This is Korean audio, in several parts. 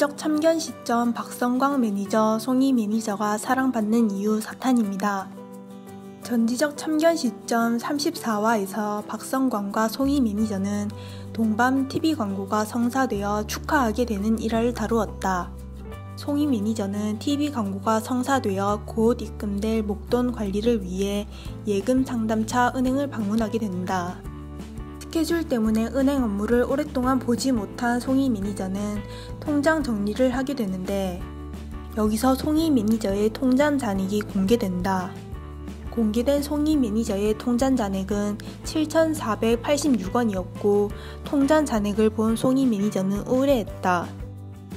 전지적 참견 시점 박성광 매니저, 송희 매니저가 사랑받는 이유 사탄입니다. 전지적 참견 시점 34화에서 박성광과 송희 매니저는 동밤 TV 광고가 성사되어 축하하게 되는 일화를 다루었다. 송희 매니저는 TV 광고가 성사되어 곧 입금될 목돈 관리를 위해 예금 상담차 은행을 방문하게 된다. 스케줄 때문에 은행 업무를 오랫동안 보지 못한 송희 매니저는 통장 정리를 하게 되는데, 여기서 송희 매니저의 통장 잔액이 공개된다. 공개된 송희 매니저의 통장 잔액은 7,486원이었고 통장 잔액을 본 송희 매니저는 우울해했다.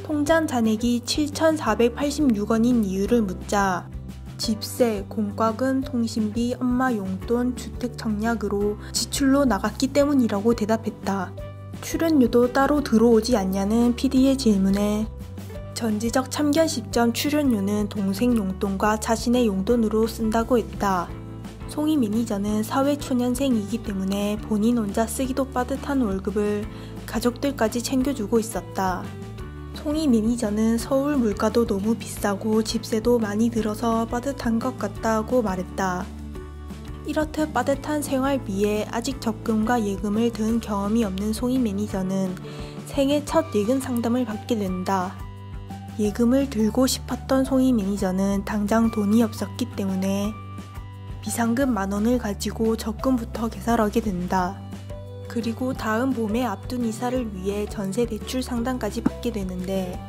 통장 잔액이 7,486원인 이유를 묻자 집세, 공과금, 통신비, 엄마 용돈, 주택 청약으로 지출로 나갔기 때문이라고 대답했다. 출연료도 따로 들어오지 않냐는 PD의 질문에 전지적 참견 시점 출연료는 동생 용돈과 자신의 용돈으로 쓴다고 했다. 송희 매니저는 사회초년생이기 때문에 본인 혼자 쓰기도 빠듯한 월급을 가족들까지 챙겨주고 있었다. 송희 매니저는 서울 물가도 너무 비싸고 집세도 많이 들어서 빠듯한 것 같다고 말했다. 이렇듯 빠듯한 생활비에 아직 적금과 예금을 든 경험이 없는 송희 매니저는 생애 첫 예금 상담을 받게 된다. 예금을 들고 싶었던 송희 매니저는 당장 돈이 없었기 때문에 비상금 10,000원을 가지고 적금부터 개설하게 된다. 그리고 다음 봄에 앞둔 이사를 위해 전세 대출 상담까지 받게 되는데,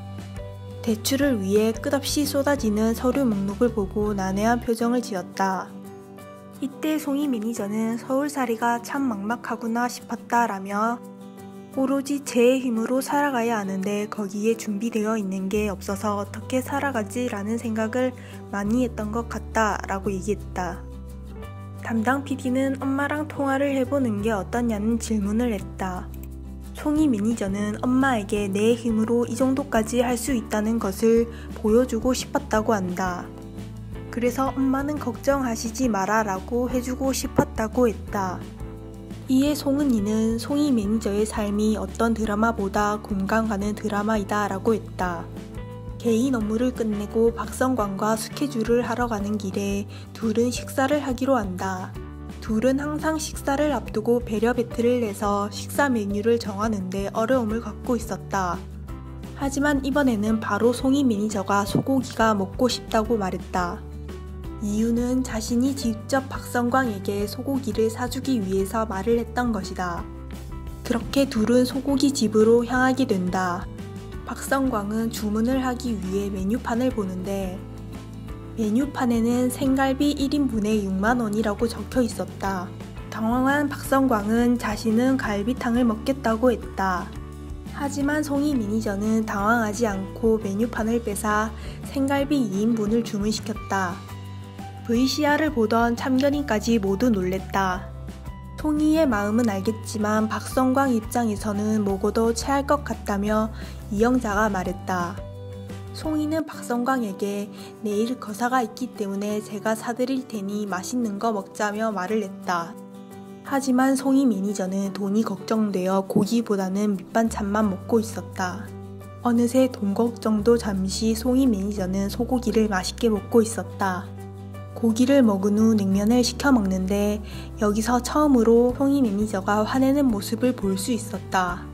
대출을 위해 끝없이 쏟아지는 서류 목록을 보고 난해한 표정을 지었다. 이때 송희 매니저는 서울살이가 참 막막하구나 싶었다라며 오로지 제 힘으로 살아가야 하는데 거기에 준비되어 있는 게 없어서 어떻게 살아가지 라는 생각을 많이 했던 것 같다 라고 얘기했다. 담당 PD는 엄마랑 통화를 해보는 게 어떠냐는 질문을 했다. 송희 매니저는 엄마에게 내 힘으로 이 정도까지 할 수 있다는 것을 보여주고 싶었다고 한다. 그래서 엄마는 걱정하시지 마라 라고 해주고 싶었다고 했다. 이에 송은이는 송희 매니저의 삶이 어떤 드라마보다 공감 가는 드라마이다 라고 했다. 개인 업무를 끝내고 박성광과 스케줄을 하러 가는 길에 둘은 식사를 하기로 한다. 둘은 항상 식사를 앞두고 배려 배틀을 해서 식사 메뉴를 정하는데 어려움을 겪고 있었다. 하지만 이번에는 바로 송희 매니저가 소고기가 먹고 싶다고 말했다. 이유는 자신이 직접 박성광에게 소고기를 사주기 위해서 말을 했던 것이다. 그렇게 둘은 소고기 집으로 향하게 된다. 박성광은 주문을 하기 위해 메뉴판을 보는데 메뉴판에는 생갈비 1인분에 60,000원이라고 적혀 있었다. 당황한 박성광은 자신은 갈비탕을 먹겠다고 했다. 하지만 송희 매니저는 당황하지 않고 메뉴판을 빼사 생갈비 2인분을 주문시켰다. VCR을 보던 참견인까지 모두 놀랬다. 송희의 마음은 알겠지만 박성광 입장에서는 먹어도 체할 것 같다며 이영자가 말했다. 송희는 박성광에게 내일 거사가 있기 때문에 제가 사드릴 테니 맛있는 거 먹자며 말을 했다. 하지만 송희 매니저는 돈이 걱정되어 고기보다는 밑반찬만 먹고 있었다. 어느새 돈 걱정도 잠시 송희 매니저는 소고기를 맛있게 먹고 있었다. 고기를 먹은 후 냉면을 시켜 먹는데 여기서 처음으로 송희 매니저가 화내는 모습을 볼 수 있었다.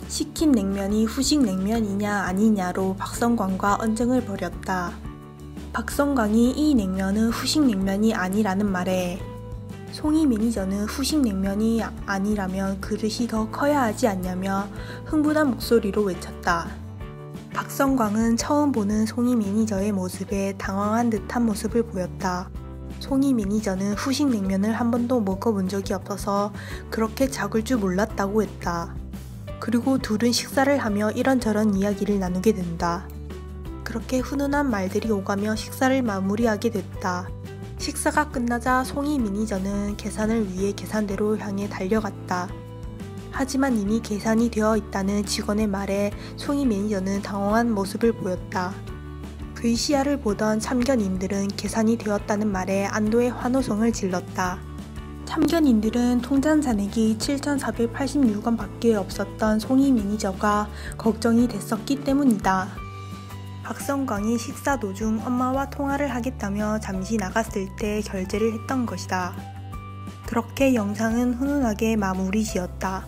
시킨 냉면이 후식 냉면이냐 아니냐로 박성광과 언쟁을 벌였다. 박성광이 이 냉면은 후식 냉면이 아니라는 말에 송희 매니저는 후식 냉면이 아니라면 그릇이 더 커야 하지 않냐며 흥분한 목소리로 외쳤다. 박성광은 처음 보는 송희 매니저의 모습에 당황한 듯한 모습을 보였다. 송희 매니저는 후식 냉면을 한 번도 먹어본 적이 없어서 그렇게 작을 줄 몰랐다고 했다. 그리고 둘은 식사를 하며 이런저런 이야기를 나누게 된다. 그렇게 훈훈한 말들이 오가며 식사를 마무리하게 됐다. 식사가 끝나자 송희 매니저는 계산을 위해 계산대로 향해 달려갔다. 하지만 이미 계산이 되어 있다는 직원의 말에 송희 매니저는 당황한 모습을 보였다. VCR을 보던 참견인들은 계산이 되었다는 말에 안도의 환호성을 질렀다. 참견인들은 통장 잔액이 7,486원 밖에 없었던 송희 매니저가 걱정이 됐었기 때문이다. 박성광이 식사 도중 엄마와 통화를 하겠다며 잠시 나갔을 때 결제를 했던 것이다. 그렇게 영상은 훈훈하게 마무리 지었다.